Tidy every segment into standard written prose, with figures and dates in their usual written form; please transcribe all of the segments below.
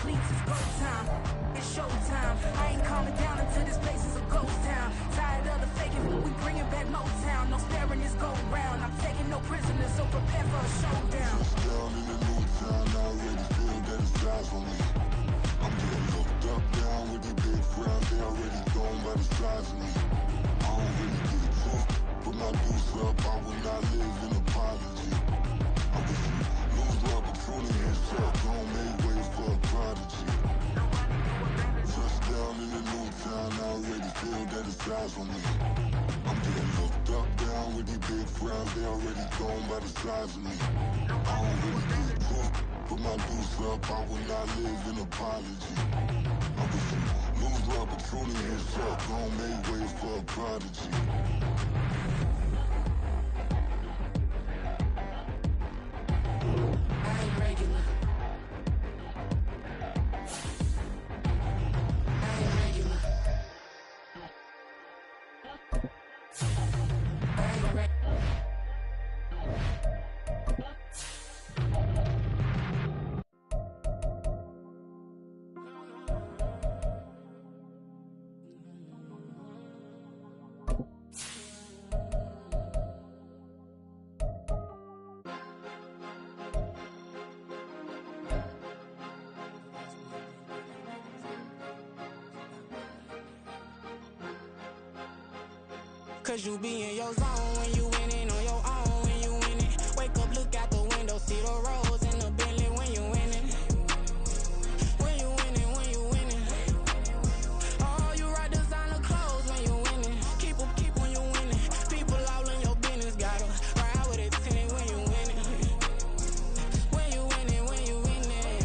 cleats, it's go time. It's showtime. I ain't calling down until this place is a ghost town. Tired of the faking, but we bringing back Motown. No sparing this go round. I'm taking no prisoners, so prepare for a showdown. Down in the new town, I already feel that it's eyes on me. I'm getting looked up, down with these big frowns. They already gone by the size of me. I don't really get it took. Put my deuce up, I will not live in apology. I wish you lose the opportunity and shut. Don't make way for a prodigy. Touchdown in the new town, I already feel that it's eyes on me. I'm getting looked up, down with these big frowns. They already gone by the size of me. I don't really get it took. Put my deuce up, I will not live in apology. I wish you lose the opportunity and shut. Don't make way for a prodigy. Cause you be in your zone when you winning on your own when you winning. Wake up, look out the window, see the rose in the Bentley when you winning. When you winning, when you winning. Oh, you rock designer clothes when you winning. Keep when you winning. People all in your business, gotta ride with it tinted when you winning. When you winning, when you winning.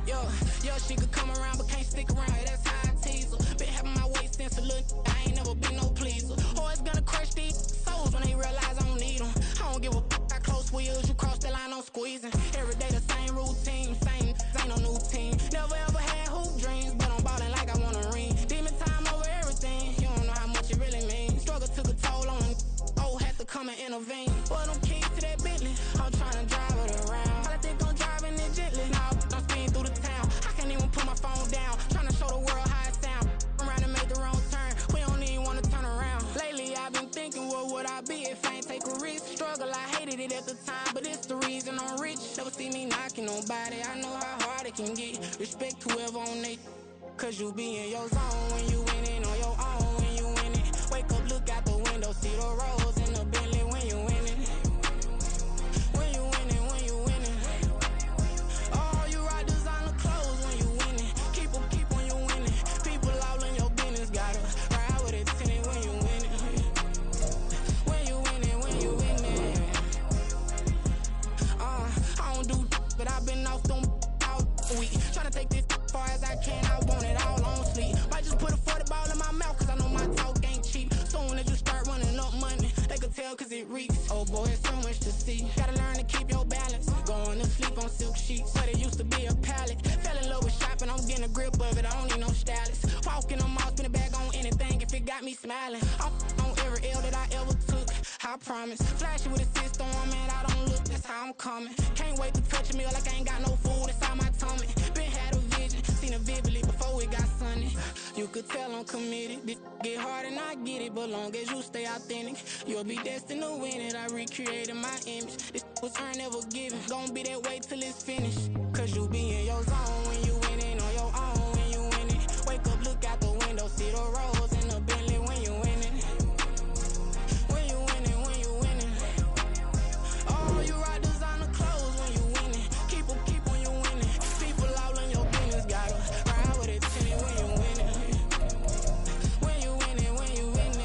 Yo, she could come around but can't stick around. That's how I tease her. Been having my way since a little. I ain't never been no pleaser. Always gonna crush these souls when they realize I don't need them. I don't give a f***, I close wheels, you cross the line, I'm squeezing. Every day the same routine, same, ain't no new team. Never ever had hoop dreams, but I'm ballin' like I want a ring. Demon time over everything, you don't know how much it really means. Struggle took a toll on them, oh, had to come and intervene. Boy, them keys to that Bentley, I'm tryna drive it around. I think I'm driving it gently, now I'm speeding through the town. I can't even put my phone down, tryna show the world how it sound. Around and make the wrong turn, we don't even wanna turn around. Lately I've been thinking, what would I be if I ain't take a risk? Struggle, I hated it at the time, but it's the reason I'm rich. Never see me knocking nobody, I know how hard it can get. Respect whoever on they, cause you be in your zone when you winning on your own when you winning. Wake up, look out the window, see the rose in the Bentley when you winning. When you winning, when you winning. Oh, you rock designer clothes when you winning. Keep when you winning. People all in your business, gotta ride with it tinted when you winning. When you winning, when you winning. I don't do but I've been off them all week. Tryna take this far as I can, I want it all on sleep. Might just put a 40 ball in my mouth, cause I know my talk ain't cheap. Soon as you start running up money, they can tell cause it reeks. Oh boy, it's so much to see. Gotta learn to keep your balance. Going to sleep on silk sheets, but it used to be a pallet. Fell in love with shopping, I'm getting a grip of it, I don't need no stylist. Walking on mall, spin a bag on anything if it got me smiling. I'm on every L that I ever took, I promise. Flashy with a system on, man, I don't look, that's how I'm coming. Can't wait to touch a meal like I ain't got no food inside my tummy. Been had a vision, seen it vividly before it got sunny. You could tell I'm committed, this get hard and I get it, but long as you stay authentic, you'll be destined to win it. I recreated my image, this was earned, never given. Gonna be that way till it's finished, cause you be in your zone when you winning on your own when you winning. Wake up, look out the window, see the rose in the Bentley when you winning. When you winning, when you winning. Oh, you rock designer clothes when you winning. Keep when you winning. People all in your business, gotta ride with it tinted when you winning. When you winning, when you winning.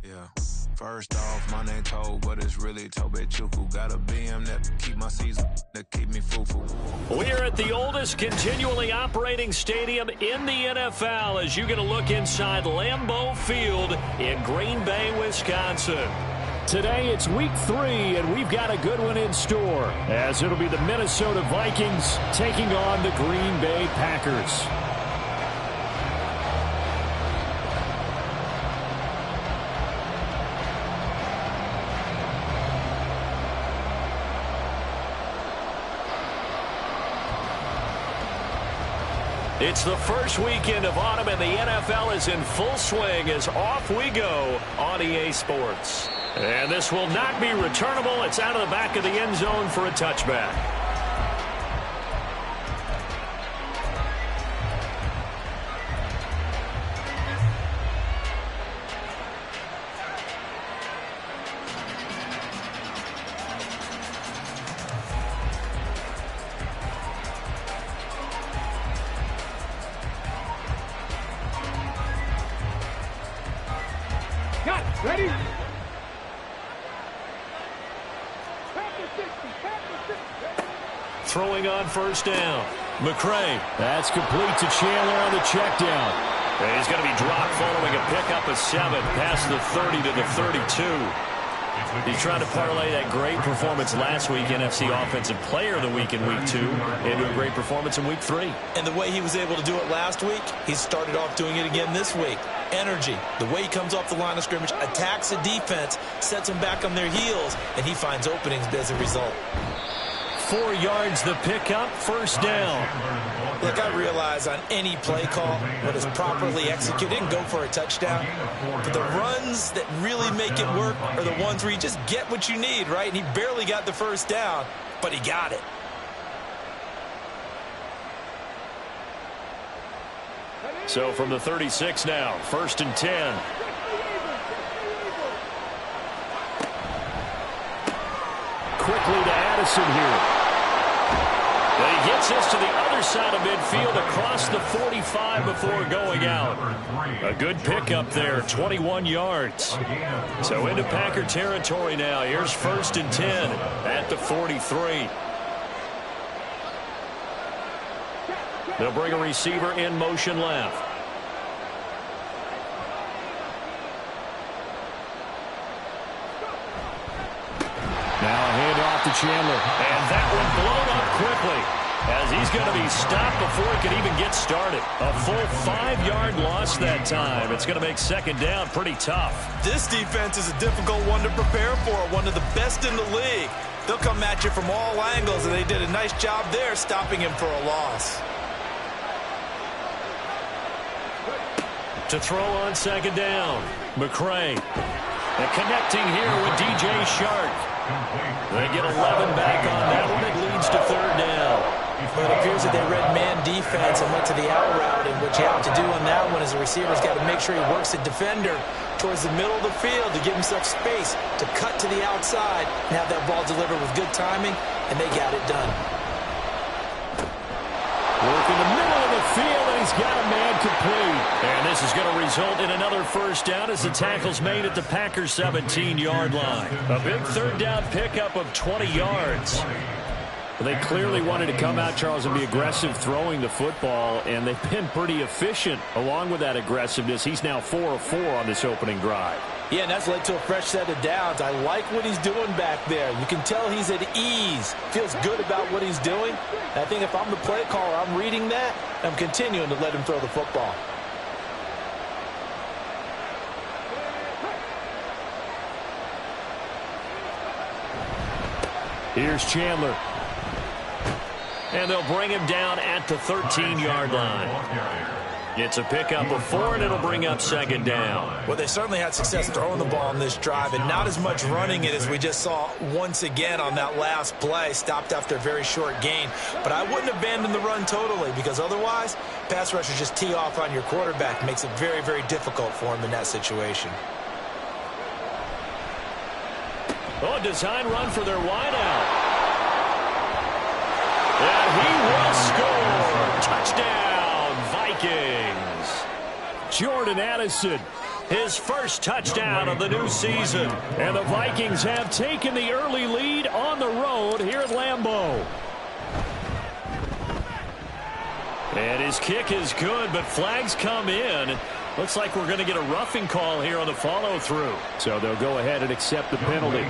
Yeah. First off, my name Tobe, but it's really Tobe Chuku. Got a BM that keep my season, that keep me full. We're at the oldest continually operating stadium in the NFL as you get a look inside Lambeau Field in Green Bay, Wisconsin. Today it's week 3, and we've got a good one in store, as it'll be the Minnesota Vikings taking on the Green Bay Packers. It's the first weekend of autumn, and the NFL is in full swing as off we go on EA Sports. And this will not be returnable. It's out of the back of the end zone for a touchback. Ready? Throwing on first down. McCray. That's complete to Chandler on the check down. And he's going to be dropped following a pickup of 7 past the 30 to the 32. He's trying to parlay that great performance last week, NFC Offensive Player of the Week in Week 2, into a great performance in Week 3. And the way he was able to do it last week, he started off doing it again this week. Energy, the way he comes off the line of scrimmage, attacks the defense, sets them back on their heels, and he finds openings as a result. 4 yards the pickup, first down. Look, I realize on any play call, when it's properly executed, and go for a touchdown. But the runs that really make it work are the ones where you just get what you need, right? And he barely got the first down, but he got it. So from the 36 now, 1st and 10. Quickly to Addison here. He gets this to the other side of midfield across the 45 before going out. A good pickup there, 21 yards. So into Packer territory now. Here's 1st and 10 at the 43. They'll bring a receiver in motion left. Now a handoff to Chandler. And that one blown up quickly, as he's going to be stopped before he can even get started. A full 5-yard loss that time. It's going to make 2nd down pretty tough. This defense is a difficult one to prepare for, one of the best in the league. They'll come at you from all angles, and they did a nice job there stopping him for a loss. To throw on 2nd down, McCray. And connecting here with DJ Shark. They get 11 back on that one. It leads to 3rd down. But it appears that they read man defense and went to the out route, and what you have to do on that one is the receiver's got to make sure he works the defender towards the middle of the field to give himself space to cut to the outside and have that ball delivered with good timing, and they got it done. Working the middle of the field, and he's got a man complete. And this is going to result in another first down as the tackle's made at the Packers' 17-yard line. A big 3rd down pickup of 20 yards. They clearly wanted to come out, Charles, and be aggressive throwing the football, and they've been pretty efficient along with that aggressiveness. He's now 4 of 4 on this opening drive. Yeah, and that's led to a fresh set of downs. I like what he's doing back there. You can tell he's at ease, feels good about what he's doing. And I think if I'm the play caller, I'm reading that, and I'm continuing to let him throw the football. Here's Chandler. And they'll bring him down at the 13-yard line. It's a pickup of 4, and it'll bring up 2nd down. Well, they certainly had success throwing the ball on this drive, and not as much running it as we just saw once again on that last play, stopped after a very short gain. But I wouldn't abandon the run totally, because otherwise, pass rushers just tee off on your quarterback. Makes it very, very difficult for him in that situation. Oh, design run for their wideout. And he will score. Touchdown, Vikings. Jordan Addison, his first touchdown of the new season. And the Vikings have taken the early lead on the road here at Lambeau. And his kick is good, but flags come in. Looks like we're going to get a roughing call here on the follow-through. So they'll go ahead and accept the penalty.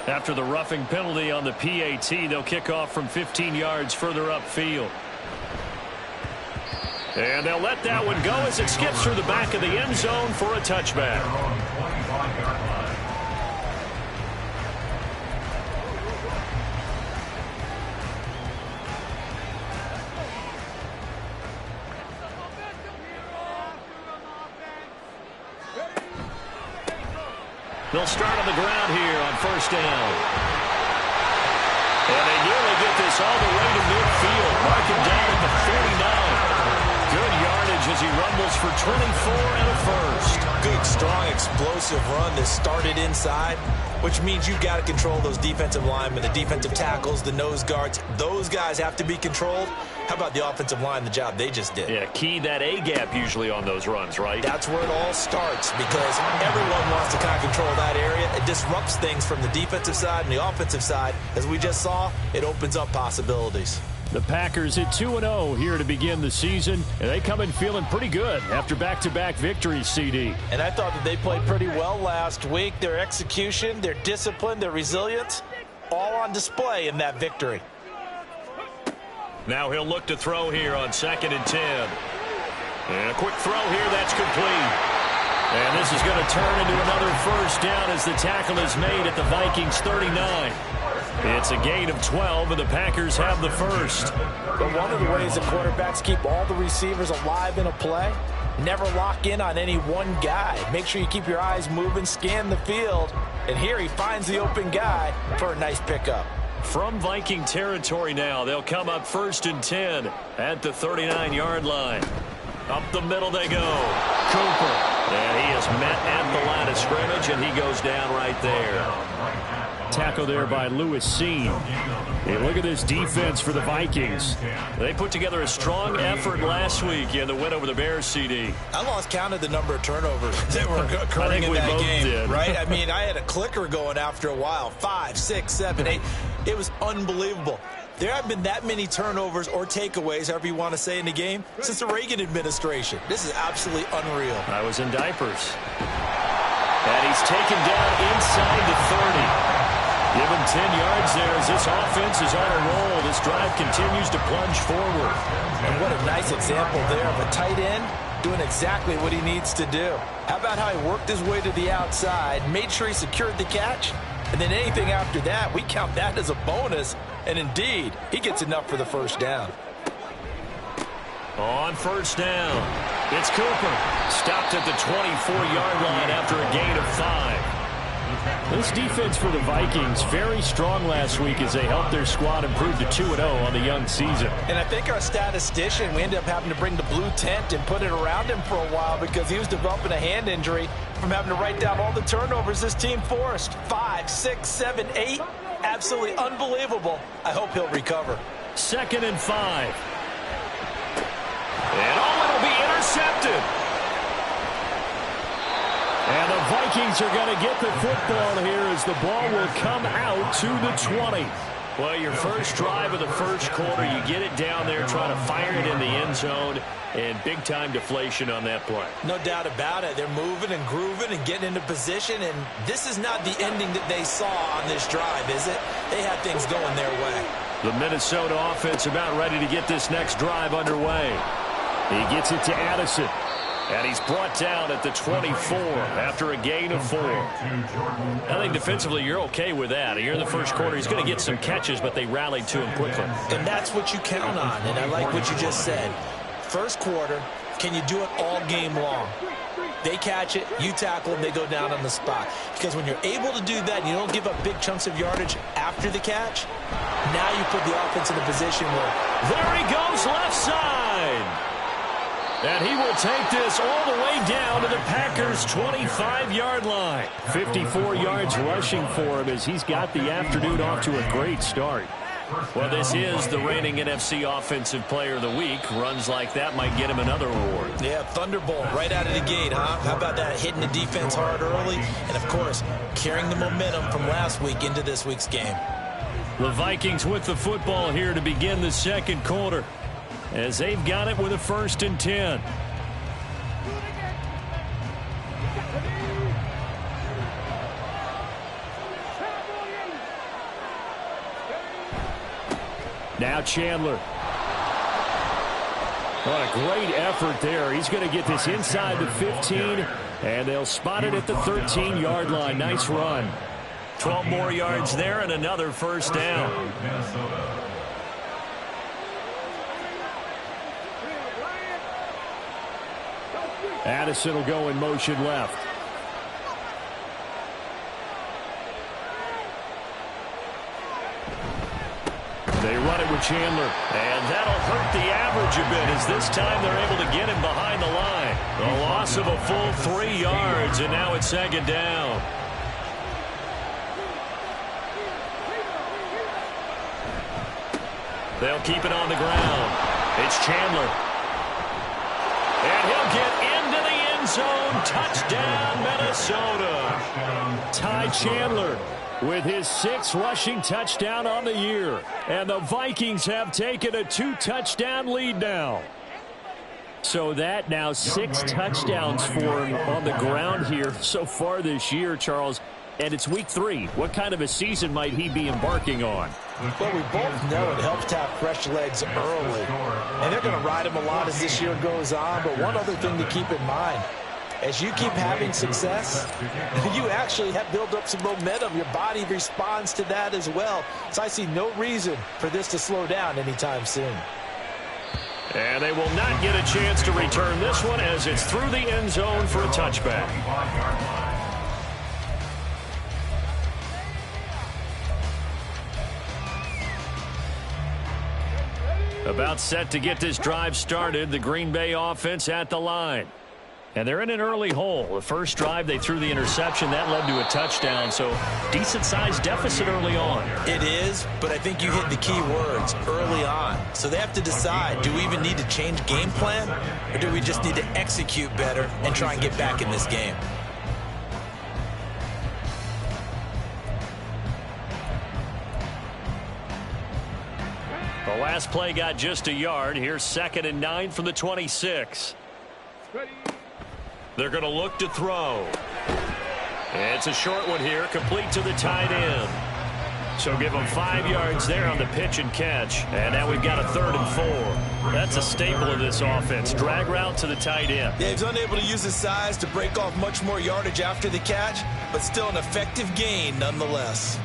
After the roughing penalty on the PAT, they'll kick off from 15 yards further upfield. And they'll let that one go as it skips through the back of the end zone for a touchback. They'll start on the ground here on first down. And they nearly get this all the way to midfield. Mark him down at the 49. Good yardage as he rumbles for 24 and a first. Good, strong, explosive run that started inside, which means you've got to control those defensive linemen, the defensive tackles, the nose guards. Those guys have to be controlled. How about the offensive line, the job they just did? Yeah, key that A-gap usually on those runs, right? That's where it all starts because everyone wants to kind of control that area. It disrupts things from the defensive side and the offensive side. As we just saw, it opens up possibilities. The Packers at 2-0 here to begin the season, and they come in feeling pretty good after back-to-back victories, CD. And I thought that they played pretty well last week. Their execution, their discipline, their resilience, all on display in that victory. Now he'll look to throw here on 2nd and 10. And a quick throw here, that's complete. And this is going to turn into another first down as the tackle is made at the Vikings 39. It's a gain of 12, and the Packers have the first. But one of the ways that quarterbacks keep all the receivers alive in a play, never lock in on any one guy. Make sure you keep your eyes moving, scan the field. And here he finds the open guy for a nice pickup. From Viking territory now, they'll come up 1st and 10 at the 39-yard line. Up the middle they go. Cooper. And he is met at the line of scrimmage, and he goes down right there. Tackle there by Lewis Seen. Hey, look at this defense for the Vikings. They put together a strong effort last week in the win over the Bears, CD. I lost count of the number of turnovers that were occurring in that game, right? I mean, I had a clicker going after a while. 5, 6, 7, 8. It was unbelievable. There haven't been that many turnovers or takeaways, however you want to say, in the game since the Reagan administration. This is absolutely unreal. I was in diapers. And he's taken down inside the 30. Give him 10 yards there as this offense is on a roll. This drive continues to plunge forward. And what a nice example there of a tight end doing exactly what he needs to do. How about how he worked his way to the outside, made sure he secured the catch, and then anything after that, we count that as a bonus. And indeed, he gets enough for the first down. On first down, it's Cooper. Stopped at the 24-yard line after a gain of 5. This defense for the Vikings, very strong last week as they helped their squad improve to 2-0 on the young season. And I think our statistician, we ended up having to bring the blue tent and put it around him for a while because he was developing a hand injury from having to write down all the turnovers this team forced. 5, 6, 7, 8. Absolutely unbelievable. I hope he'll recover. 2nd and 5. And it'll be intercepted. And the Vikings are going to get the football here as the ball will come out to the 20. Well, your first drive of the first quarter, you get it down there, try to fire it in the end zone, and big-time deflation on that play. No doubt about it. They're moving and grooving and getting into position, and this is not the ending that they saw on this drive, is it? They had things going their way. The Minnesota offense about ready to get this next drive underway. He gets it to Addison. And he's brought down at the 24 after a gain of 4. I think defensively you're okay with that. You're in the first quarter. He's going to get some catches, but they rallied to him quickly. And that's what you count on, and I like what you just said. First quarter, can you do it all game long? They catch it, you tackle them, they go down on the spot. Because when you're able to do that and you don't give up big chunks of yardage after the catch, now you put the offense in a position where... There he goes, left side! And he will take this all the way down to the Packers' 25-yard line. 54 yards rushing for him as he's got the afternoon off to a great start. Well, this is the reigning NFC Offensive Player of the Week. Runs like that might get him another award. Yeah, Thunderbolt right out of the gate, huh? How about that, hitting the defense hard early? And, of course, carrying the momentum from last week into this week's game. The Vikings with the football here to begin the second quarter, as they've got it with a 1st and 10. Now Chandler. What a great effort there. He's going to get this inside the 15, and they'll spot it at the 13-yard line. Nice run. 12 more yards there and another 1st down. Addison will go in motion left. They run it with Chandler, and that'll hurt the average a bit as this time they're able to get him behind the line. A loss of a full 3 yards, and now it's 2nd down. They'll keep it on the ground. It's Chandler. And he'll get into the end zone. Touchdown, Minnesota. Ty Chandler with his 6th rushing touchdown on the year. And the Vikings have taken a 2-touchdown lead now. So that now 6 touchdowns for him on the ground here so far this year, Charles. And it's week 3. What kind of a season might he be embarking on? Well, we both know it helps to have fresh legs early. And they're going to ride him a lot as this year goes on. But one other thing to keep in mind, as you keep having success, you actually have built up some momentum. Your body responds to that as well. So I see no reason for this to slow down anytime soon. And they will not get a chance to return this one as it's through the end zone for a touchback. About set to get this drive started, the Green Bay offense at the line. And they're in an early hole. The first drive, they threw the interception. That led to a touchdown, so decent-sized deficit early on. It is, but I think you hit the key words, early on. So they have to decide, do we even need to change game plan, or do we just need to execute better and try and get back in this game? The last play got just a yard. Here's 2nd and 9 from the 26. They're going to look to throw. It's a short one here, complete to the tight end. So give them 5 yards there on the pitch and catch. And now we've got a 3rd and 4. That's a staple of this offense. Drag route to the tight end. Yeah, he's unable to use his size to break off much more yardage after the catch, but still an effective gain nonetheless.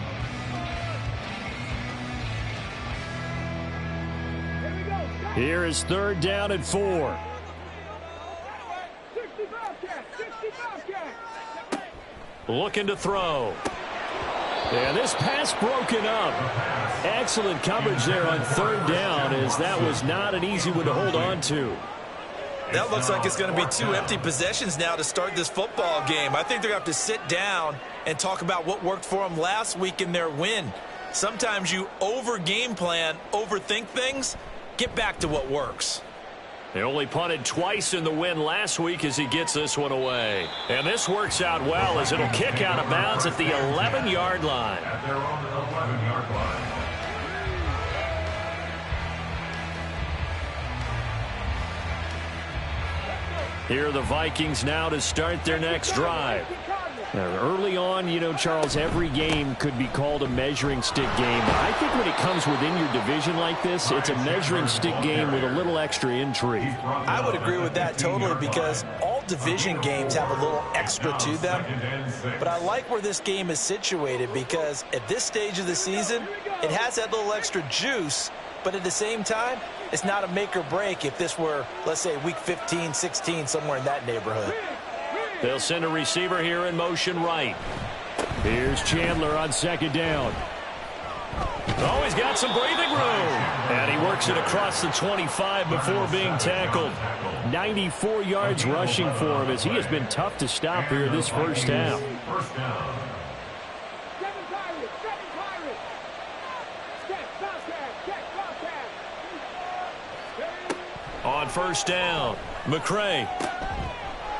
Here is 3rd down and 4. Looking to throw. And this pass broken up. Excellent coverage there on 3rd down, as that was not an easy one to hold on to. That looks like it's going to be 2 empty possessions now to start this football game. I think they're going to have to sit down and talk about what worked for them last week in their win. Sometimes you over-game plan, overthink things. Get back to what works. They only punted twice in the win last week as he gets this one away. And this works out well as it'll kick out of bounds at the 11-yard line. Here are the Vikings now to start their next drive. Now, early on, you know, Charles, every game could be called a measuring stick game. I think when it comes within your division like this, it's a measuring stick game with a little extra intrigue. I would agree with that totally, because all division games have a little extra to them. But I like where this game is situated, because at this stage of the season, it has that little extra juice. But at the same time, it's not a make or break if this were, let's say, week 15, 16, somewhere in that neighborhood. They'll send a receiver here in motion right. Here's Chandler on 2nd down. Oh, he's got some breathing room. And he works it across the 25 before being tackled. 94 yards rushing for him, as he has been tough to stop here this first half. On 1st down, McCray.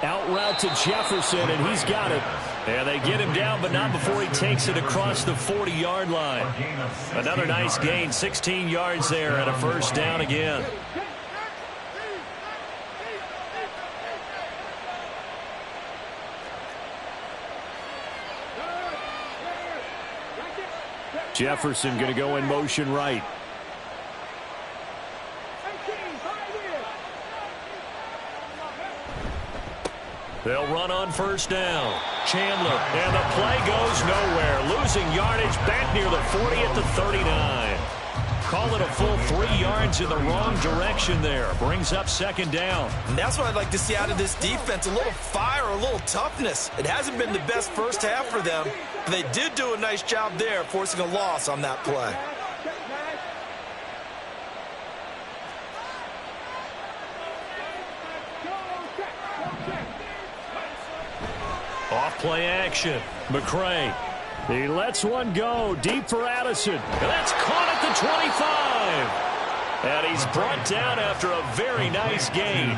Out route to Jefferson, and he's got it. And they get him down, but not before he takes it across the 40-yard line. Another nice gain, 16 yards there, and a first down again. Jefferson going to go in motion right. They'll run on first down. Chandler, and the play goes nowhere. Losing yardage back near the 40 at the 39. Call it a full 3 yards in the wrong direction there. Brings up second down. And that's what I'd like to see out of this defense. A little fire, a little toughness. It hasn't been the best first half for them. But they did do a nice job there, forcing a loss on that play. Off play action. McCray. He lets one go deep for Addison. And that's caught at the 25. And he's brought down after a very nice gain.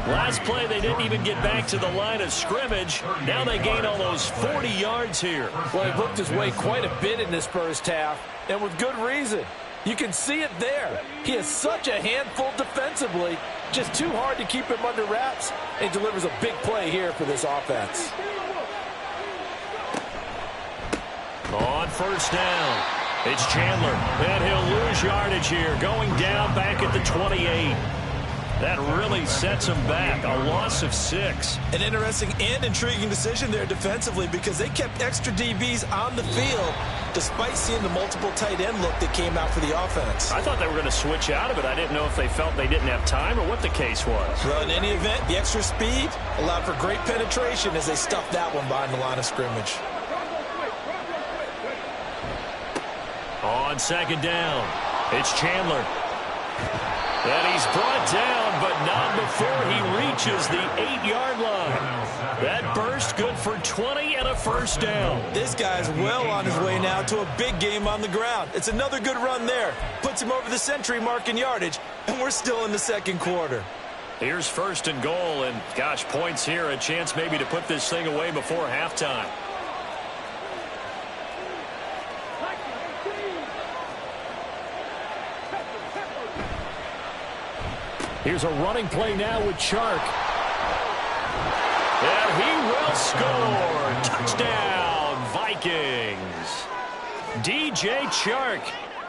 Last play, they didn't even get back to the line of scrimmage. Now they gain almost 40 yards here. Well, he booked his way quite a bit in this first half, and with good reason. You can see it there. He is such a handful defensively. Just too hard to keep him under wraps. And he delivers a big play here for this offense. On first down, it's Chandler, and he'll lose yardage here, going down back at the 28. That really sets him back, a loss of 6. An interesting and intriguing decision there defensively because they kept extra DBs on the field despite seeing the multiple tight end look that came out for the offense. I thought they were going to switch out of it. I didn't know if they felt they didn't have time or what the case was. Well, in any event, the extra speed allowed for great penetration as they stuffed that one behind the line of scrimmage. On second down, it's Chandler. And he's brought down, but not before he reaches the 8-yard line. That burst good for 20 and a first down. This guy's well on his way now to a big game on the ground. It's another good run there. Puts him over the century mark in yardage, and we're still in the second quarter. Here's first and goal, and gosh, points here, a chance maybe to put this thing away before halftime. Here's a running play now with Chark. And he will score. Touchdown, Vikings. DJ Chark,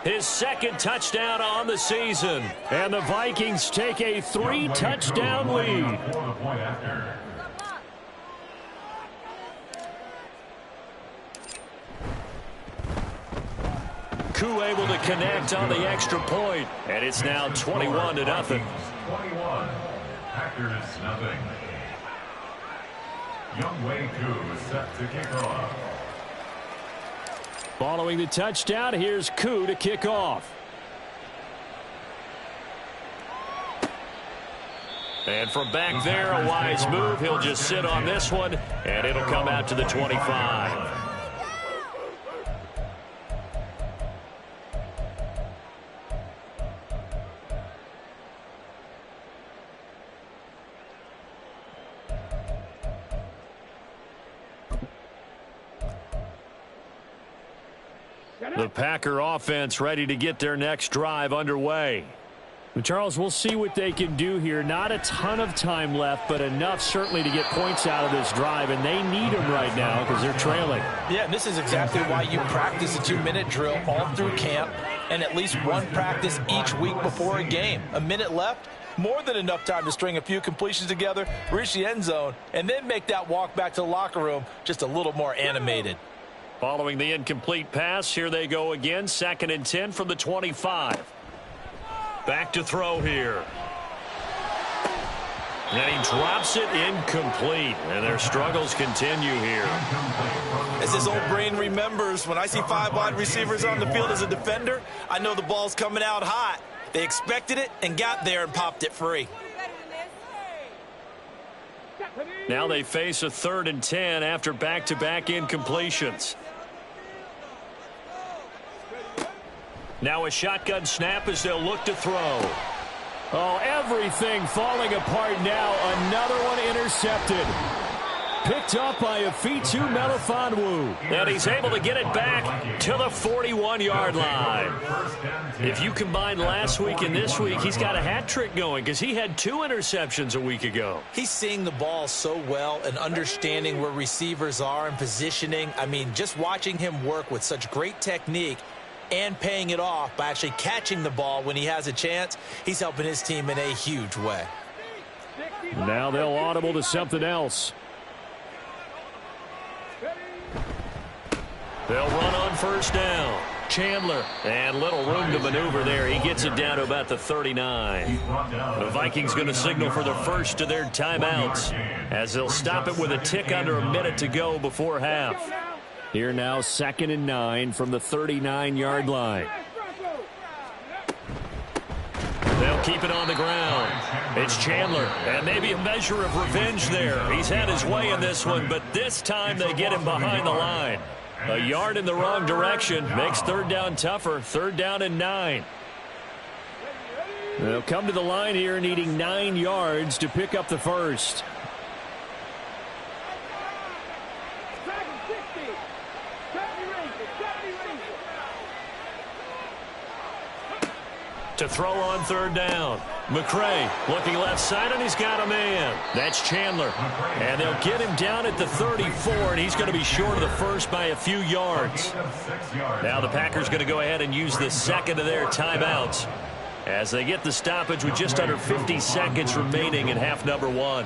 his second touchdown on the season. And the Vikings take a 3-touchdown lead. Koo able to connect on the extra point. And it's now 21-0. 21, Packers nothing. Younghoe Koo is set to kick off. Following the touchdown, here's Koo to kick off. And from back there, a wise move. He'll just sit on this one, and it'll come out to the 25. The Packer offense ready to get their next drive underway. Charles, we'll see what they can do here. Not a ton of time left, but enough certainly to get points out of this drive, and they need them right now because they're trailing. Yeah, and this is exactly why you practice a 2-minute drill all through camp and at least one practice each week before a game. A minute left, more than enough time to string a few completions together, reach the end zone, and then make that walk back to the locker room just a little more animated. Following the incomplete pass, here they go again. 2nd and 10 from the 25. Back to throw here. And he drops it incomplete. And their struggles continue here. As his old brain remembers, when I see 5 wide receivers on the field as a defender, I know the ball's coming out hot. They expected it and got there and popped it free. Now they face a 3rd and 10 after back-to-back incompletions. Now a shotgun snap as they'll look to throw. Oh, everything falling apart now. Another one intercepted. Picked up by Afitu Melifonwu. And he's able to get it back to the 41-yard line. If you combine last week and this week, he's got a hat trick going because he had 2 interceptions a week ago. He's seeing the ball so well and understanding where receivers are and positioning. I mean, just watching him work with such great technique and paying it off by actually catching the ball when he has a chance, he's helping his team in a huge way. Now they'll audible to something else. They'll run on first down. Chandler, and little room to maneuver there. He gets it down to about the 39. The Vikings going to signal for the first of their timeouts as they'll stop it with a tick under a minute to go before half. Here now, 2nd and 9 from the 39-yard line. They'll keep it on the ground. It's Chandler, and maybe a measure of revenge there. He's had his way in this one, but this time they get him behind the line. A yard in the wrong direction makes 3rd down tougher. 3rd down and 9. They'll come to the line here needing 9 yards to pick up the first. To throw on 3rd down. McCray looking left side, and he's got a man. That's Chandler. And they'll get him down at the 34, and he's going to be short of the first by a few yards. Now the Packers going to go ahead and use the second of their timeouts as they get the stoppage with just under 50 seconds remaining in half number 1.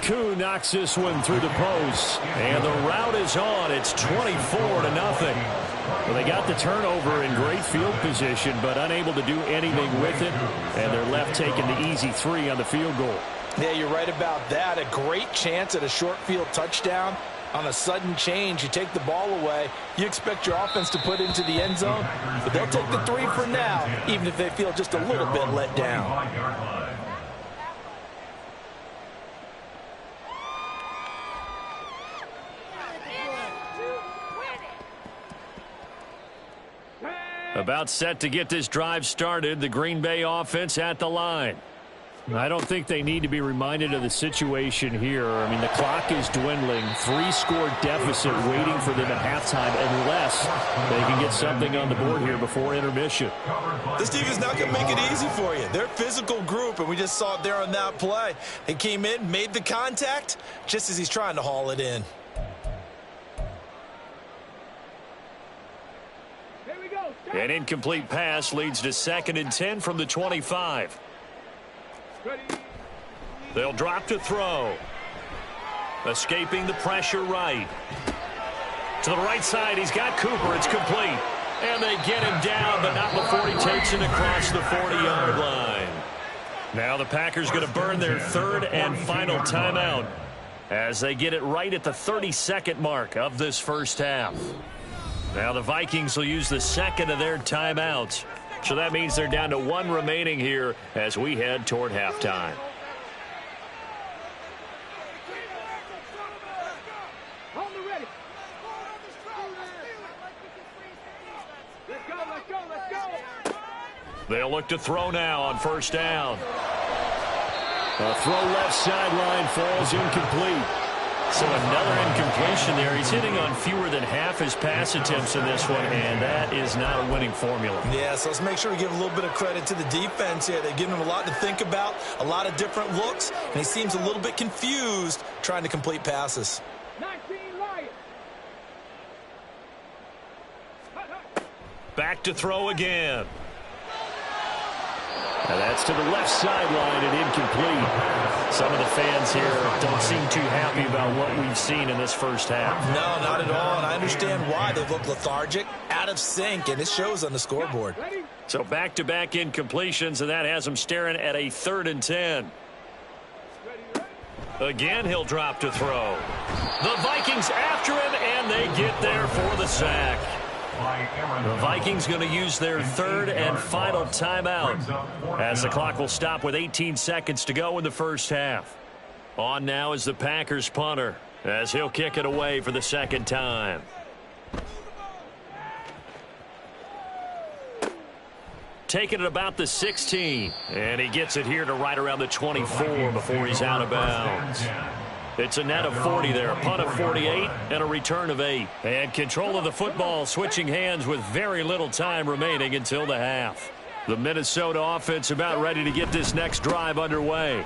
Koo knocks this one through the post, and the route is on. It's 24-0. Well, they got the turnover in great field position, but unable to do anything with it, and they're left taking the easy 3 on the field goal. Yeah, you're right about that. A great chance at a short field touchdown. On a sudden change, you take the ball away. You expect your offense to put into the end zone, but they'll take the 3 for now, even if they feel just a little bit let down. About set to get this drive started, the Green Bay offense at the line. I don't think they need to be reminded of the situation here. I mean, the clock is dwindling. 3-score deficit waiting for them at halftime unless they can get something on the board here before intermission. This team is not going to make it easy for you. They're a physical group, and we just saw it there on that play. They came in, made the contact, just as he's trying to haul it in. An incomplete pass leads to 2nd and 10 from the 25. They'll drop to throw. Escaping the pressure right. To the right side, he's got Cooper. It's complete. And they get him down, but not before he takes it across the 40-yard line. Now the Packers going to burn their 3rd and final timeout as they get it right at the 32nd mark of this first half. Now the Vikings will use the 2nd of their timeouts. So that means they're down to 1 remaining here as we head toward halftime. They'll look to throw now on first down. A throw left sideline falls incomplete. So another incompletion there. He's hitting on fewer than half his pass attempts in this one, and that is not a winning formula. Yeah, so let's make sure we give a little bit of credit to the defense here. They've given him a lot to think about, a lot of different looks, and he seems a little bit confused trying to complete passes. Back to throw again. And that's to the left sideline and incomplete. Some of the fans here don't seem too happy about what we've seen in this first half. No, not at all, and I understand why. They've looked lethargic, out of sync, and it shows on the scoreboard. So back-to-back incompletions, and that has them staring at a 3rd and 10. Again, he'll drop to throw. The Vikings after him, and they get there for the sack. The Vikings going to use their 3rd and final timeout as the clock will stop with 18 seconds to go in the first half. On now is the Packers punter as he'll kick it away for the 2nd time. taking it about the 16. And he gets it here to right around the 24 before he's out of bounds. It's a net of 40 there, a punt of 48, and a return of 8. And control of the football switching hands with very little time remaining until the half. The Minnesota offense about ready to get this next drive underway.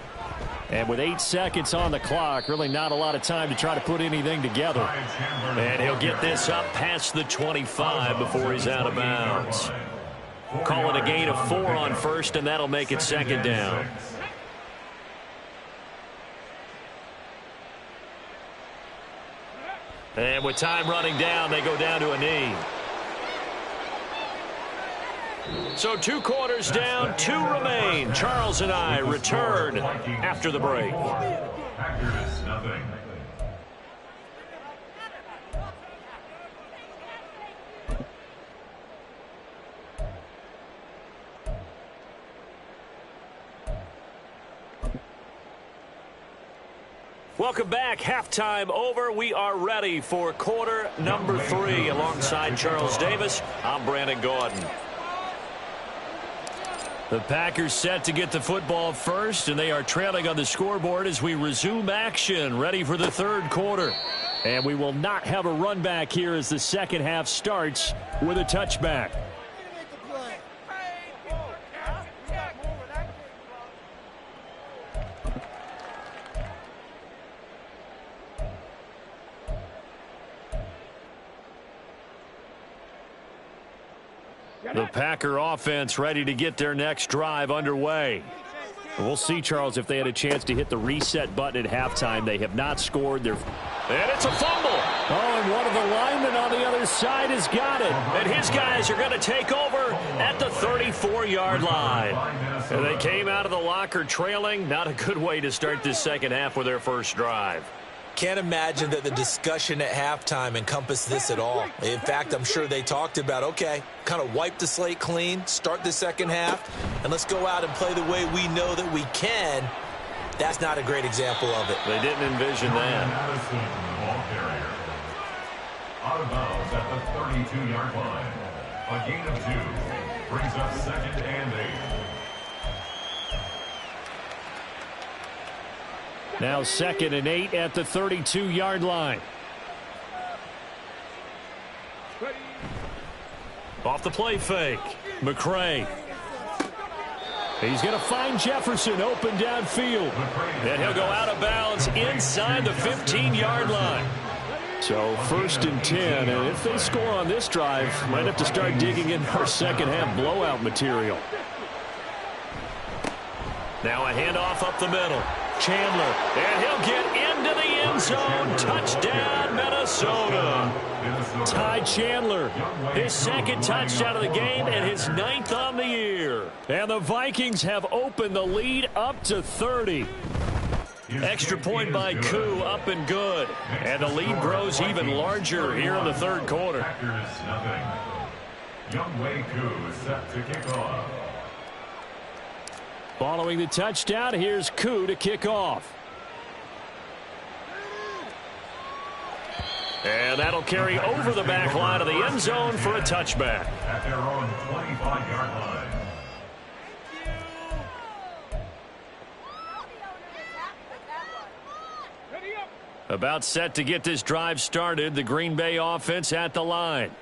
And with 8 seconds on the clock, really not a lot of time to try to put anything together. And he'll get this up past the 25 before he's out of bounds. Call it a gain of 4 on first, and that'll make it second down. And with time running down, they go down to a knee. So 2 quarters down, 2 remain. Charles and I return after the break. Packers nothing. Welcome back. Halftime over. We are ready for quarter number 3. Alongside Charles Davis, I'm Brandon Gaudin. The Packers set to get the football first, and they are trailing on the scoreboard as we resume action, ready for the third quarter. And we will not have a run back here as the second half starts with a touchback. The Packer offense ready to get their next drive underway. We'll see, Charles, if they had a chance to hit the reset button at halftime. They have not scored. And it's a fumble. Oh, and one of the linemen on the other side has got it. And his guys are going to take over at the 34-yard line. And they came out of the locker trailing. Not a good way to start this second half with their first drive. Can't imagine that the discussion at halftime encompassed this at all. In fact, I'm sure they talked about, okay, kind of wipe the slate clean, start the second half, and let's go out and play the way we know that we can. That's not a great example of it. They didn't envision that. Out of bounds at the 32-yard line. A gain of 2 brings up second and 8. Now second and 8 at the 32-yard line. Off the play fake. McCray. He's going to find Jefferson open downfield. And he'll go out of bounds inside the 15-yard line. So first and 10. And if they score on this drive, might have to start digging in our second half blowout material. Now a handoff up the middle. Chandler, and he'll get into the end zone. Touchdown, Minnesota. Ty Chandler, his second touchdown of the game and his 9th on the year. And the Vikings have opened the lead up to 30. Extra point by Koo, up and good. And the lead grows even larger here in the third quarter. Younghoe Koo is set to kick off. Following the touchdown, here's Koo to kick off. And that'll carry over the back line of the end zone for a touchback. At their own 25-yard line. About set to get this drive started, the Green Bay offense at the line.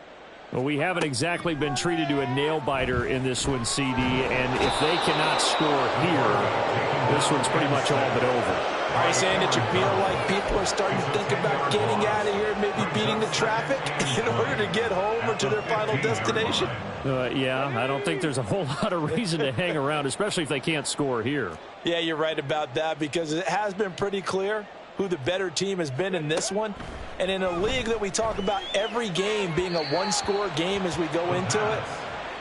Well, we haven't exactly been treated to a nail-biter in this one, CD, and if they cannot score here, this one's pretty much all but over. Are you saying that you feel like people are starting to think about getting out of here and maybe beating the traffic in order to get home or to their final destination? Yeah, I don't think there's a whole lot of reason to hang around, especially if they can't score here. Yeah, you're right about that, because it has been pretty clear who the better team has been in this one. And in a league that we talk about every game being a one-score game as we go into it,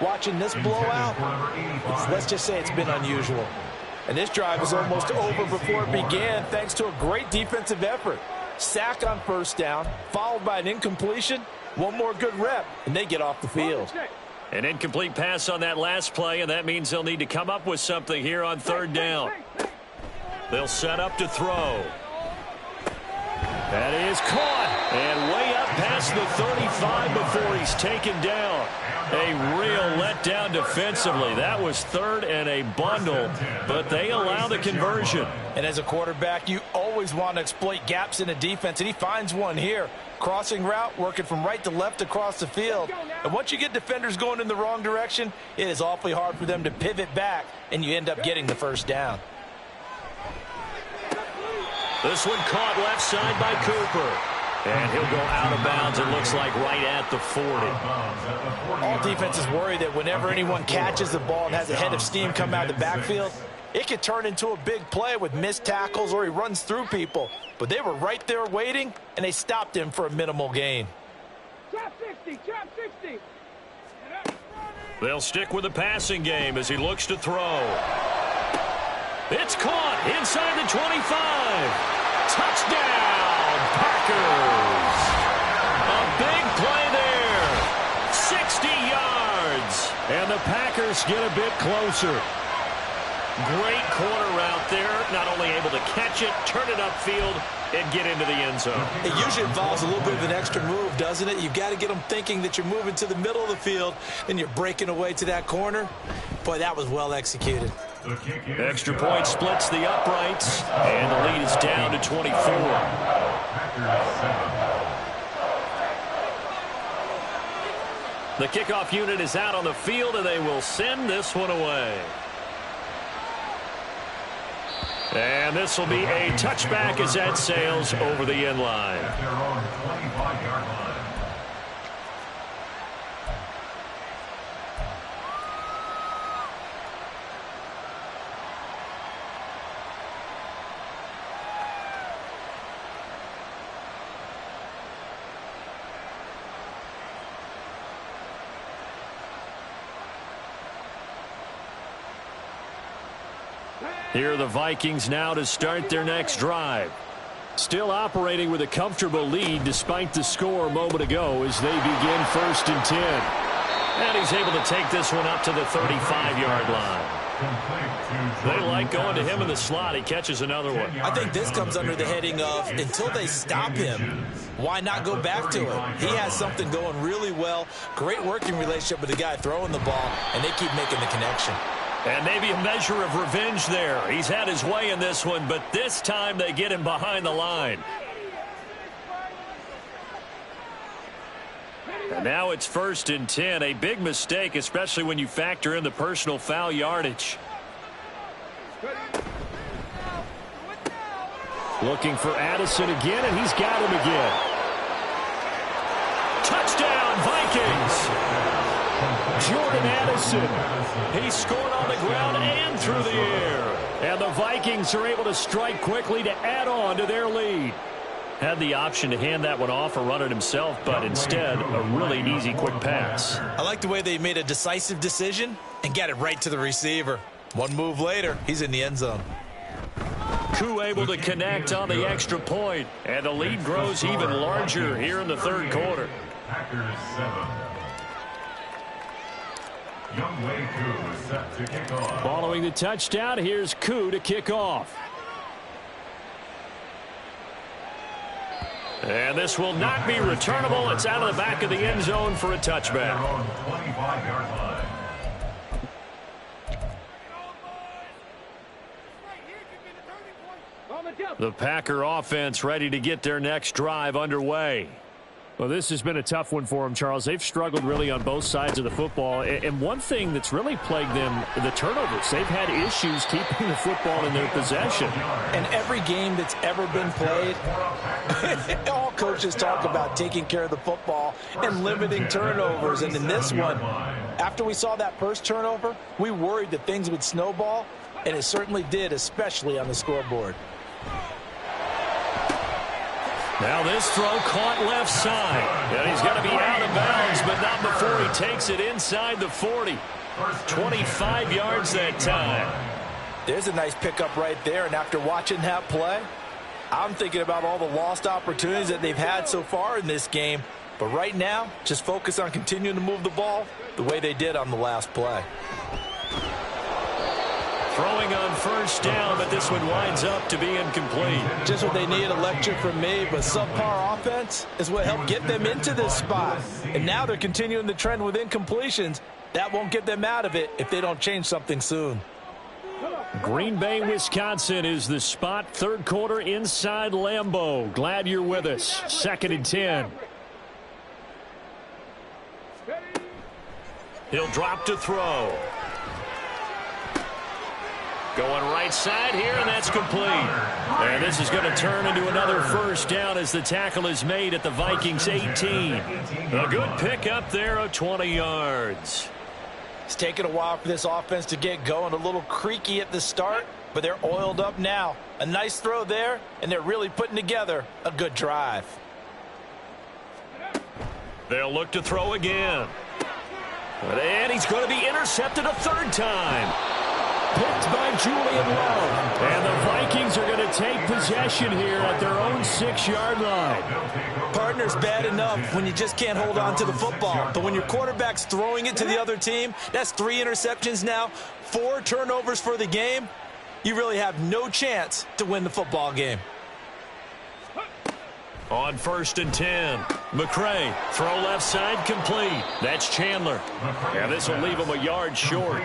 watching this blowout, let's just say it's been unusual. And this drive is almost over before it began thanks to a great defensive effort. Sack on first down, followed by an incompletion, one more good rep, and they get off the field. An incomplete pass on that last play, and that means they'll need to come up with something here on third down. They'll set up to throw. That is caught, and way past the 35 before he's taken down. A real letdown defensively. That was third and a bundle, but they allow the conversion. And as a quarterback, you always want to exploit gaps in a defense, and he finds one here. Crossing route, working from right to left across the field. And once you get defenders going in the wrong direction, it is awfully hard for them to pivot back, and you end up getting the first down. This one caught left side by Cooper. And he'll go out of bounds, it looks like, right at the 40. All defenses worry that whenever anyone catches the ball and has a head of steam come out of the backfield, it could turn into a big play with missed tackles or he runs through people. But they were right there waiting, and they stopped him for a minimal gain. Trap 60, trap 60. They'll stick with the passing game as he looks to throw. It's caught inside the 25. Touchdown, Packers. A big play there. 60 yards. And the Packers get a bit closer. Great corner route there. Not only able to catch it, turn it upfield, and get into the end zone. It usually involves a little bit of an extra move, doesn't it? You've got to get them thinking that you're moving to the middle of the field and you're breaking away to that corner. Boy, that was well executed. Extra point splits the uprights, and the lead is down to 24. The kickoff unit is out on the field, and they will send this one away. And this will be a touchback as that sails over the end line. At their own 25-yard line. Here are the Vikings now to start their next drive. Still operating with a comfortable lead despite the score a moment ago as they begin 1st and 10. And he's able to take this one up to the 35-yard line. They like going to him in the slot. He catches another one. I think this comes under the heading of until they stop him, why not go back to him? He has something going really well. Great working relationship with the guy throwing the ball, and they keep making the connection. And maybe a measure of revenge there. He's had his way in this one, but this time they get him behind the line. And now it's 1st and 10. A big mistake, especially when you factor in the personal foul yardage. Looking for Addison again, and he's got him again. Touchdown, Vikings! Jordan Addison. He scored on the ground and through the air. And the Vikings are able to strike quickly to add on to their lead. Had the option to hand that one off or run it himself, but instead a really easy quick pass. I like the way they made a decisive decision and got it right to the receiver. One move later, he's in the end zone. Koo able to connect on the extra point, and the lead grows even larger here in the third quarter. Packers 7. Younghoe Koo is set to kick off. Following the touchdown, here's Koo to kick off. And this will not be returnable. It's out of the back of the end zone for a touchback. Their own 25-yard line. The Packer offense ready to get their next drive underway. Well, this has been a tough one for them, Charles. They've struggled really on both sides of the football. And one thing that's really plagued them, the turnovers. They've had issues keeping the football in their possession. And every game that's ever been played, all coaches talk about taking care of the football and limiting turnovers. And in this one, after we saw that first turnover, we worried that things would snowball, and it certainly did, especially on the scoreboard. Now this throw caught left side. And he's going to be out of bounds, but not before he takes it inside the 40. 25 yards that time. There's a nice pickup right there, and after watching that play, I'm thinking about all the lost opportunities that they've had so far in this game. But right now, just focus on continuing to move the ball the way they did on the last play. Throwing on first down, but this one winds up to be incomplete. Just what they needed, a lecture from me, but subpar offense is what helped get them into this spot. And now they're continuing the trend with incompletions. That won't get them out of it if they don't change something soon. Green Bay, Wisconsin is the spot. Third quarter inside Lambeau. Glad you're with us. 2nd and 10. He'll drop to throw. Going right side here, and that's complete. And this is going to turn into another first down as the tackle is made at the Vikings 18. A good pickup there of 20 yards. It's taken a while for this offense to get going. A little creaky at the start, but they're oiled up now. A nice throw there, and they're really putting together a good drive. They'll look to throw again. And he's going to be intercepted a third time. Picked by Julian Love. And the Vikings are going to take possession here at their own 6-yard line. Partner's bad enough when you just can't hold on to the football. But when your quarterback's throwing it to the other team, that's 3 interceptions now, 4 turnovers for the game. You really have no chance to win the football game. On 1st and 10, McCray, throw left side, complete. That's Chandler. And this will leave him a yard short.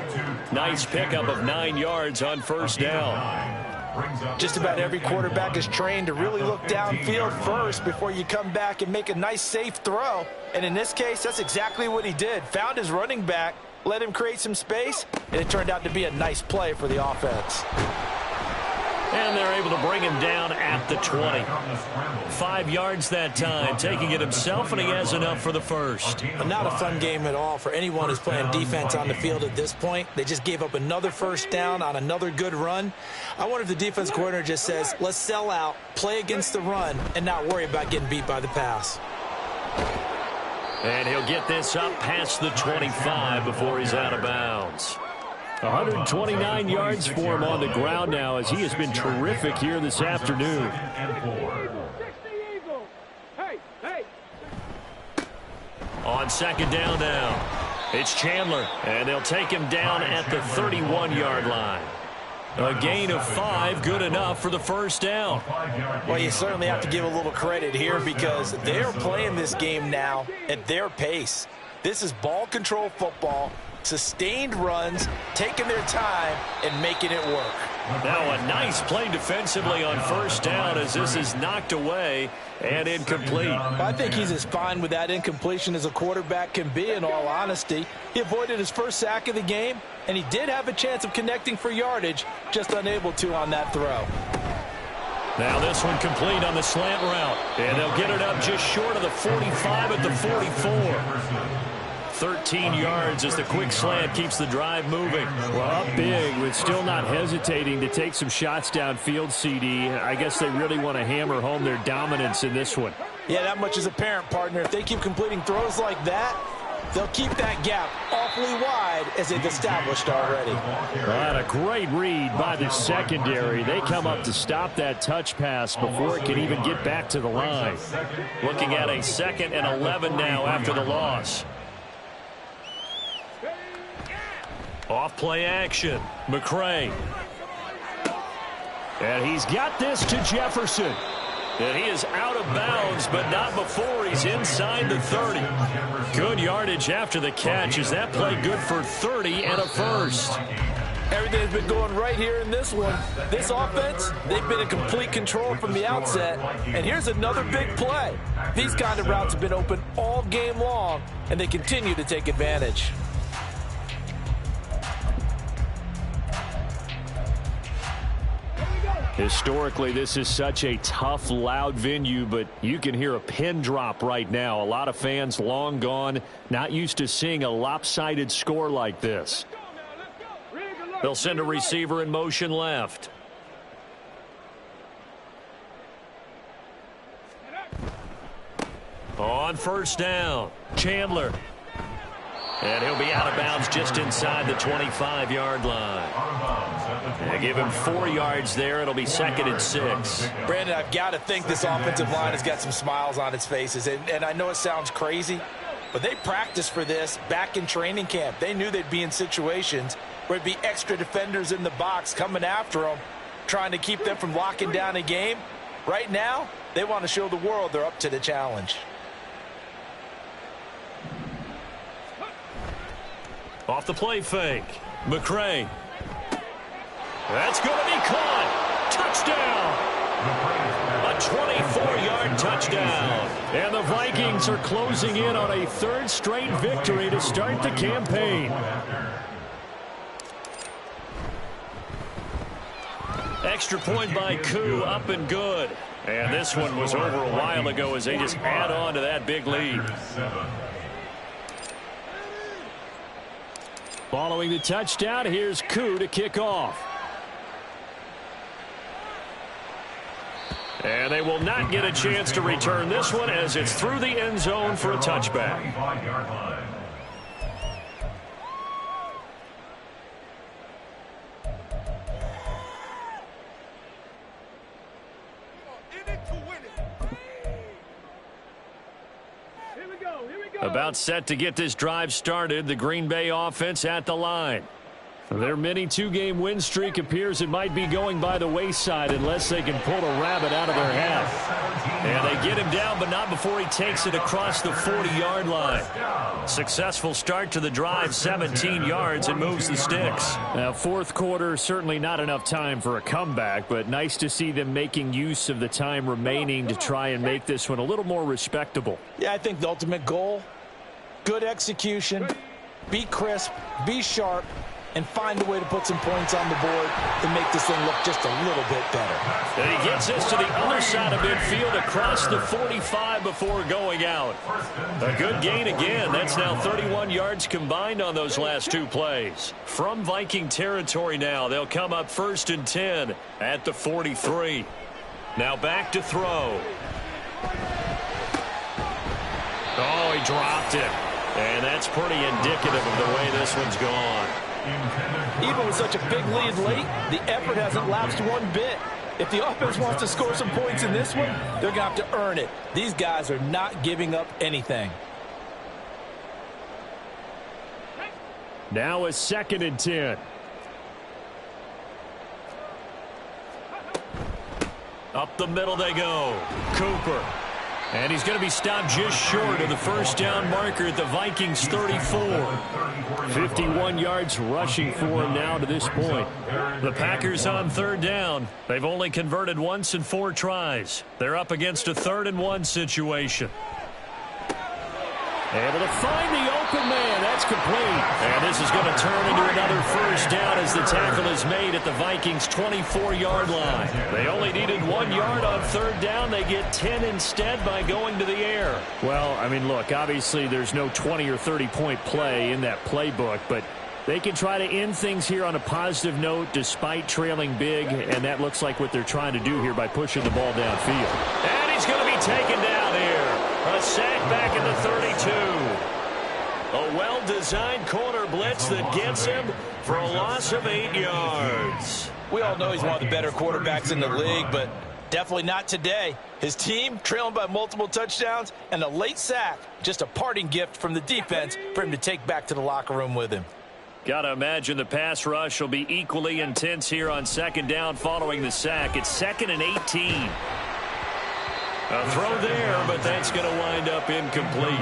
Nice pickup of 9 yards on first down. Just about every quarterback is trained to really look downfield first before you come back and make a nice, safe throw. And in this case, that's exactly what he did. Found his running back, let him create some space, and it turned out to be a nice play for the offense. And they're able to bring him down at the 20. 5 yards that time, taking it himself, and he has enough for the first. Not a fun game at all for anyone who's playing defense on the field at this point. They just gave up another first down on another good run. I wonder if the defense coordinator just says, let's sell out, play against the run, and not worry about getting beat by the pass. And he'll get this up past the 25 before he's out of bounds. 129 yards for him on the ground now as he has been terrific here this afternoon. On 2nd down now, it's Chandler, and they'll take him down at the 31-yard line. A gain of 5, good enough for the first down. Well, you certainly have to give a little credit here because they're playing this game now at their pace. This is ball control football. Sustained runs, taking their time, and making it work. Now a nice play defensively on first down as this is knocked away and incomplete. I think he's as fine with that incompletion as a quarterback can be, in all honesty. He avoided his first sack of the game, and he did have a chance of connecting for yardage, just unable to on that throw. Now this one complete on the slant route, and they'll get it up just short of the 45 at the 44. 13 yards as the quick slant keeps the drive moving. Well, up big, but still not hesitating to take some shots downfield, CD. I guess they really want to hammer home their dominance in this one. Yeah, that much is apparent, partner. If they keep completing throws like that, they'll keep that gap awfully wide as they've established already. Well, a great read by the secondary. They come up to stop that touch pass before it can even get back to the line. Looking at a 2nd and 11 now after the loss. Off play action, McCray. And he's got this to Jefferson. And he is out of bounds, but not before he's inside the 30. Good yardage after the catch. Is that play good for 30 and a first? Everything's been going right here in this one. This offense, they've been in complete control from the outset. And here's another big play. These kind of routes have been open all game long, and they continue to take advantage. Historically, this is such a tough, loud venue, but you can hear a pin drop right now. A lot of fans long gone, not used to seeing a lopsided score like this. They'll send a receiver in motion left. On first down, Chandler. And he'll be out of bounds just inside the 25-yard line. They give him 4 yards there. It'll be 2nd and 6. Brandon, I've got to think this offensive line has got some smiles on its faces. And I know it sounds crazy, but they practiced for this back in training camp. They knew they'd be in situations where it'd be extra defenders in the box coming after them, trying to keep them from locking down a game. Right now, they want to show the world they're up to the challenge. Off the play fake. McCray. That's going to be caught. Touchdown. A 24-yard touchdown. And the Vikings are closing in on a third straight victory to start the campaign. Extra point by Koo, up and good. And this one was over a while ago as they just add on to that big lead. Following the touchdown, here's Koo to kick off. And they will not get a chance to return this one as it's through the end zone for a touchback. About set to get this drive started, the Green Bay offense at the line. Their mini two-game win streak appears it might be going by the wayside unless they can pull a rabbit out of their hat. And they get him down, but not before he takes it across the 40-yard line. Successful start to the drive, 17 yards, and moves the sticks. Now, fourth quarter, certainly not enough time for a comeback, but nice to see them making use of the time remaining to try and make this one a little more respectable. Yeah, I think the ultimate goal, good execution, be crisp, be sharp, and find a way to put some points on the board to make this thing look just a little bit better. And he gets us to the other side of midfield across the 45 before going out. A good gain again. That's now 31 yards combined on those last two plays. From Viking territory now, they'll come up 1st and 10 at the 43. Now back to throw. Oh, he dropped it. And that's pretty indicative of the way this one's gone. Even with such a big lead late, the effort hasn't lapsed one bit. If the offense wants to score some points in this one, they're going to have to earn it. These guys are not giving up anything. Now a 2nd and 10. Up the middle they go. Cooper. And he's going to be stopped just short of the first down marker at the Vikings 34. 51 yards rushing for him now to this point. The Packers on 3rd down. They've only converted once in 4 tries. They're up against a 3rd and 1 situation. Able to find the open man. That's complete. And this is going to turn into another first down as the tackle is made at the Vikings' 24-yard line. They only needed 1 yard on 3rd down. They get 10 instead by going to the air. Well, I mean, look, obviously there's no 20 or 30-point play in that playbook, but they can try to end things here on a positive note despite trailing big, and that looks like what they're trying to do here by pushing the ball downfield. And he's going to be taken down here. A sack back at the 32. A well-designed corner blitz that gets him for a loss of 8 yards. We all know he's one of the better quarterbacks in the league, but definitely not today. His team trailing by multiple touchdowns and a late sack, just a parting gift from the defense for him to take back to the locker room with him. Got to imagine the pass rush will be equally intense here on 2nd down following the sack. It's 2nd and 18. A throw there, but that's going to wind up incomplete.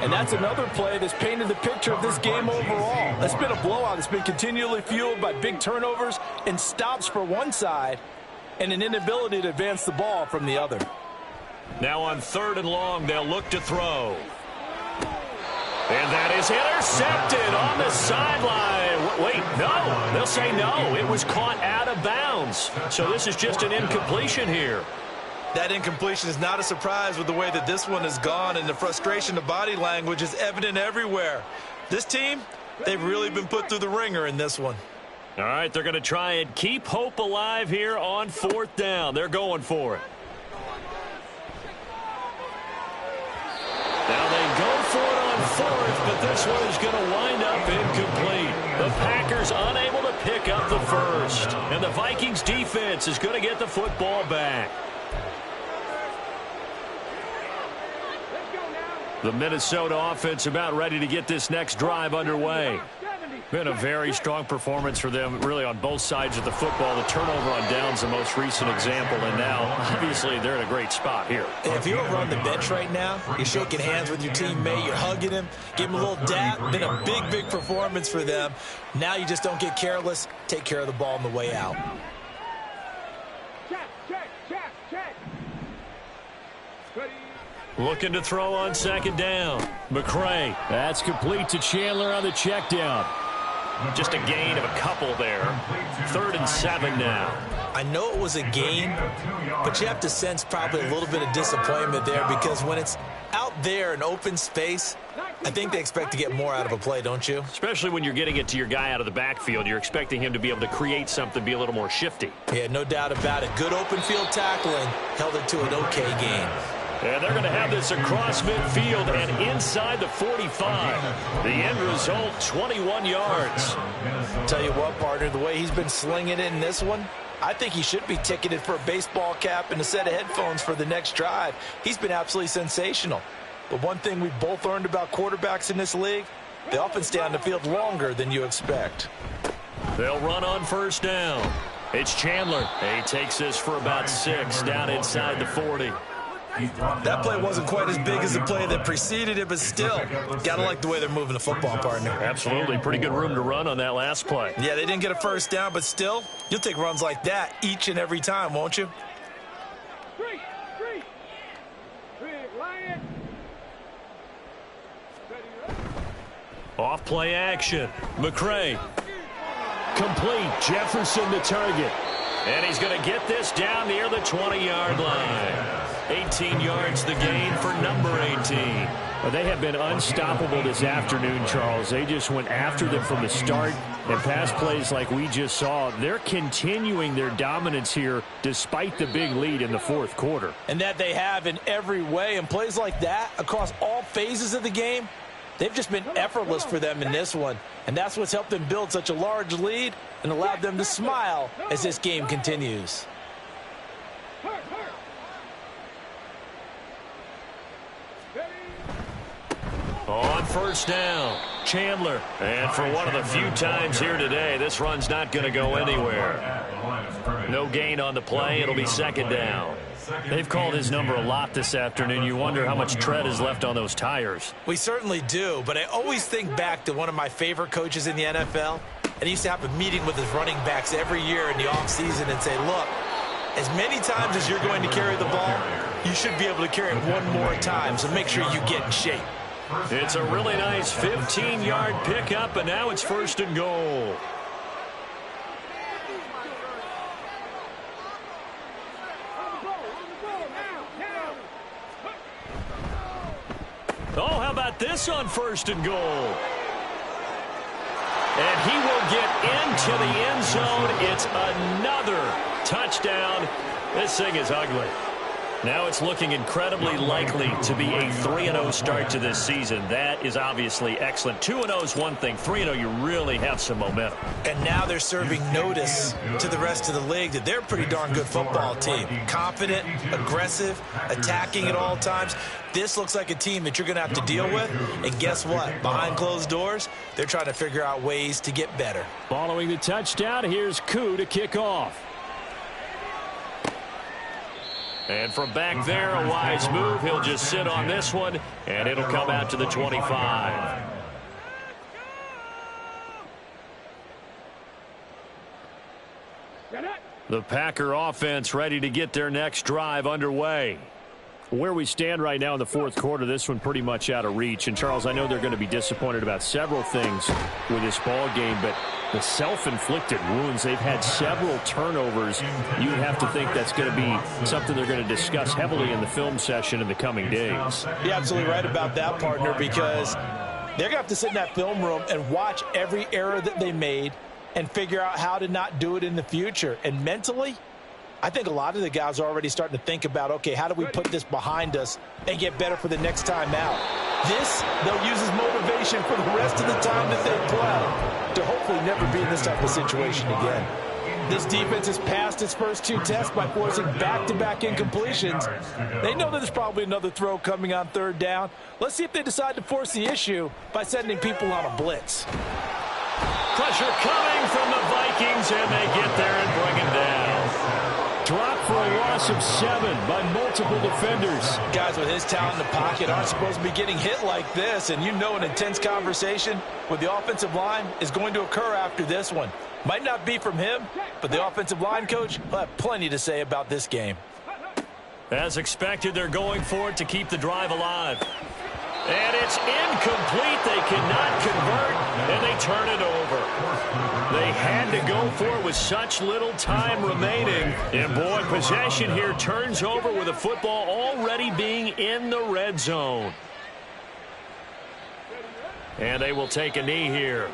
And that's another play that's painted the picture of this game overall. It's been a blowout. It's been continually fueled by big turnovers and stops for one side and an inability to advance the ball from the other. Now on 3rd and long, they'll look to throw. And that is intercepted on the sideline. Wait, no. They'll say no. It was caught out of bounds. So this is just an incompletion here. That incompletion is not a surprise with the way that this one has gone, and the frustration, the body language is evident everywhere. This team, they've really been put through the ringer in this one. All right, they're going to try and keep hope alive here on 4th down. They're going for it. Now they go for it on 4th, but this one is going to wind up incomplete. The Packers unable to pick up the first, and the Vikings defense is going to get the football back. The Minnesota offense about ready to get this next drive underway. Been a very strong performance for them, really, on both sides of the football. The turnover on downs, the most recent example, and now, obviously, they're in a great spot here. If you're over on the bench right now, you're shaking hands with your teammate, you're hugging him, give him a little dap. Been a big, big performance for them. Now you just don't get careless. Take care of the ball on the way out. Check. Looking to throw on second down. McCray. That's complete to Chandler on the check down. Just a gain of a couple there. 3rd and 7 now. I know it was a gain, but you have to sense probably a little bit of disappointment there because when it's out there in open space, I think they expect to get more out of a play, don't you? Especially when you're getting it to your guy out of the backfield. You're expecting him to be able to create something, be a little more shifty. Yeah, no doubt about it. Good open field tackling. Held it to an okay gain. And they're going to have this across midfield and inside the 45. The end result, 21 yards. Tell you what, partner, the way he's been slinging it in this one, I think he should be ticketed for a baseball cap and a set of headphones for the next drive. He's been absolutely sensational. But one thing we've both learned about quarterbacks in this league, they often stay on the field longer than you expect. They'll run on first down. It's Chandler. He takes this for about 6 down inside the 40. That play wasn't quite as big as the play that preceded it, but still, got to like the way they're moving the football, partner. Absolutely. Pretty good room to run on that last play. Yeah, they didn't get a first down, but still, you'll take runs like that each and every time, won't you? Off play action. McCray. Complete. Jefferson the target. And he's going to get this down near the 20-yard line. 18 yards the gain for number 18. Well, they have been unstoppable this afternoon, Charles. They just went after them from the start. And pass plays like we just saw, they're continuing their dominance here despite the big lead in the fourth quarter. And that they have in every way. And plays like that across all phases of the game, they've just been effortless for them in this one. And that's what's helped them build such a large lead and allowed them to smile as this game continues. On first down, Chandler. And for one of the few times here today, this run's not going to go anywhere. No gain on the play. It'll be second down. They've called his number a lot this afternoon. You wonder how much tread is left on those tires. We certainly do, but I always think back to one of my favorite coaches in the NFL. And he used to have a meeting with his running backs every year in the offseason and say, look, as many times as you're going to carry the ball, you should be able to carry it one more time, so make sure you get in shape. It's a really nice 15-yard pickup, and now it's 1st and goal. Oh, how about this on 1st and goal? And he will get into the end zone. It's another touchdown. This thing is ugly. Now it's looking incredibly likely to be a 3-0 start to this season. That is obviously excellent. 2-0 is one thing. 3-0, you really have some momentum. And now they're serving notice to the rest of the league that they're a pretty darn good football team. Confident, aggressive, attacking at all times. This looks like a team that you're going to have to deal with. And guess what? Behind closed doors, they're trying to figure out ways to get better. Following the touchdown, here's Koo to kick off. And from back there, a wise move. He'll just sit on this one, and it'll come out to the 25. The Packer offense ready to get their next drive underway. Where we stand right now in the fourth quarter, this one pretty much out of reach. And, Charles, I know they're going to be disappointed about several things with this ball game, but the self-inflicted wounds, they've had several turnovers. You'd have to think that's going to be something they're going to discuss heavily in the film session in the coming days. You're absolutely right about that, partner, because they're going to have to sit in that film room and watch every error that they made and figure out how to not do it in the future. And mentally, I think a lot of the guys are already starting to think about, okay, how do we put this behind us and get better for the next time out? This, they'll use as motivation for the rest of the time that they play to hopefully never be in this type of situation again. This defense has passed its first 2 tests by forcing back-to-back incompletions. They know that there's probably another throw coming on 3rd down. Let's see if they decide to force the issue by sending people on a blitz. Pressure coming from the Vikings, and they get there and bring him down. Drop for a loss of 7 by multiple defenders. Guys with his talent in the pocket aren't supposed to be getting hit like this, and you know an intense conversation with the offensive line is going to occur after this one. Might not be from him, but the offensive line coach will have plenty to say about this game. As expected, they're going for it to keep the drive alive. And it's incomplete. They cannot convert, and they turn it over. They had to go for it with such little time remaining. And, boy, possession here turns over with the football already being in the red zone. And they will take a knee here.